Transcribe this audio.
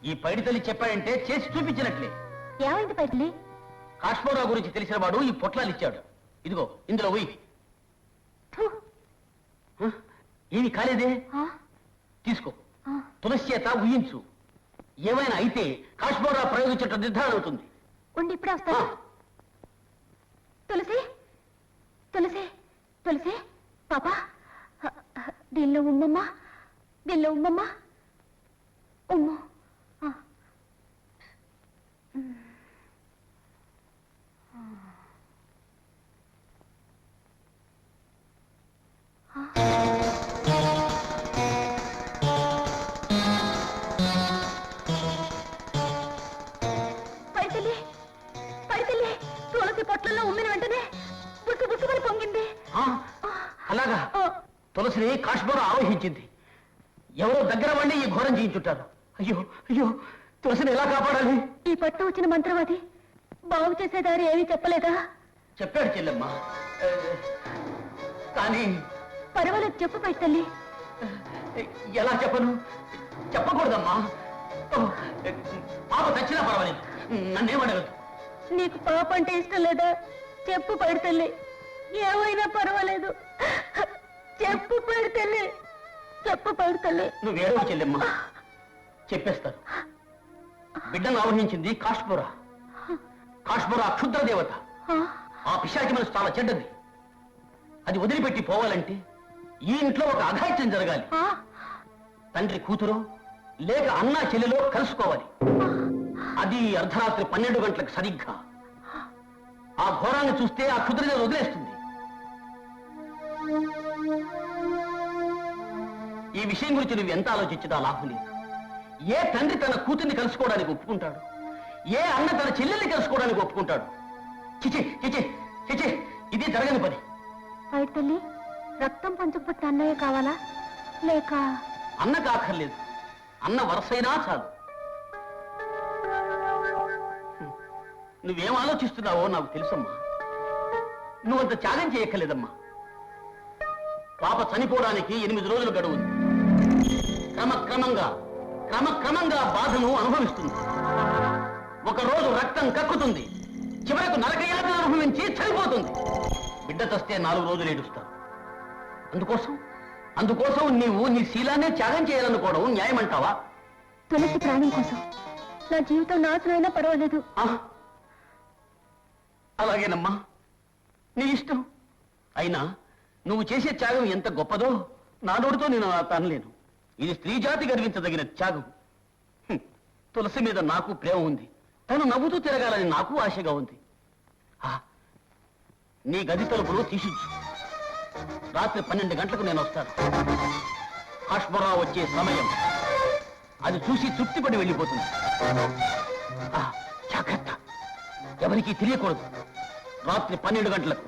ఈ పైడి తల్లి చెప్పాడంటే చేసి చూపించినట్లే. ఏమైంది పైడి? కాశ్మీరావు గురించి తెలిసిన వాడు ఈ పొట్లాలు ఇచ్చాడు. ఇదిగో ఇందులో పోయి. ఏమి కాలేదే, తీసుకో. తులసి చేత ఊహించు. ఏమైనా అయితే కాశ్మీరావు ప్రయోగించట నిర్ధారణ అవుతుంది. ఉండి ఇప్పుడే వస్తా. తులసి తులసి తులసి పాపా, దీనిలో ఉమ్మమ్మా, దీనిలో ఉమ్మమ్మా, ఉమ్ము. పైతల్లి పైతల్లి, తులసి పొట్లలో ఉమ్మిన వెంటనే బుస్సు బుస్సుమని పొంగింది. అలాగా? తులసిని కాశ్మీరం ఆవహించింది. ఎవరో దగ్గర వండి ఈ ఘోరం చేయించుంటారు. అయ్యో అయ్యో, తులసిని ఎలా కాపాడాలి? ఈ పట్టు వచ్చిన మంత్రవాది బాగు చేసేదారి ఏమీ చెప్పలేదా? చెప్పాడు చెల్లెమ్మ, కానీ పర్వాలేదు, చెప్పు పైతల్లి. ఎలా చెప్పను? చెప్పకూడదమ్మా. పాప చచ్చినా పర్వాలేదు, నన్నేమడగదు. నీకు పాప అంటే ఇష్టం లేదా? చెప్పు పైతల్లి, ఏమైనా పర్వాలేదు, చెప్పు పైతల్లి, చెప్పు పైతల్లి. నువ్వేడవ చెల్లెమ్మ, చెప్పేస్తాను. బిడ్డను ఆవహించింది కాశ్మీరా. కాశ్మీరా క్షుద్ర దేవత. ఆ పిశాచి మనసు చాలా చెడ్డది. అది వదిలిపెట్టి పోవాలంటే ఈ ఇంట్లో ఒక అఘాయిత్యం జరగాలి. తండ్రి కూతురు లేక అన్నా చెల్లెలో కలుసుకోవాలి. అది అర్ధరాత్రి 12 గంటలకు సరిగ్గా. ఆ ఘోరాన్ని చూస్తే ఆ క్షుద్రదేవత వదిలేస్తుంది. ఈ విషయం గురించి నువ్వు ఎంత ఆలోచించినా లాభం లేదు. ఏ తండ్రి తన కూతుర్ని కలుసుకోవడానికి ఒప్పుకుంటాడు? ఏ అన్న తన చెల్లెల్ని కలుసుకోవడానికి ఒప్పుకుంటాడు? చిచి చిచి చిచి, ఇది జరగని పని. పైతల్లి, రక్తం పంచుకున్న అన్నయ్య కావాలా లేక? అన్న కాక్కర్లేదు, అన్న వరసైనా చాలు. నువ్వేం ఆలోచిస్తున్నావో నాకు తెలుసమ్మా. నువ్వంత త్యాగం చేయక్కర్లేదమ్మా. పాప చనిపోవడానికి 8 రోజులు గడువు. క్రమక్రమంగా బాధను అనుభవిస్తుంది. ఒకరోజు రక్తం కక్కుతుంది, చివరకు నరకయాతన అనుభవించి చనిపోతుంది. బిడ్డ చస్తే 4 రోజులు ఏడుస్తారు. అందుకోసం నీవు నీ శీలాన్నే త్యాగం చేయాలనుకోవడం న్యాయమంటావా? తులసి ప్రాణం కోసం నా జీవితం నాశనమైనా పర్వాలేదు. అలాగేనమ్మా, నీ ఇష్టం. అయినా నువ్వు చేసే త్యాగం ఎంత గొప్పదో నా నోటితో నేను అనలేను. ఇది స్త్రీ జాతి గర్వించదగిన త్యాగం. తులసి మీద నాకు ప్రేమ ఉంది. తను నవ్వుతూ తిరగాలని నాకు ఆశగా ఉంది. నీ గది తలుపులు తీసించు. రాత్రి 12 గంటలకు నేను వస్తాను. కాశ్మీరా వచ్చే సమయం. అది చూసి తృప్తిపడి వెళ్ళిపోతుంది. జాగ్రత్త, ఎవరికీ తెలియకూడదు. రాత్రి 12 గంటలకు.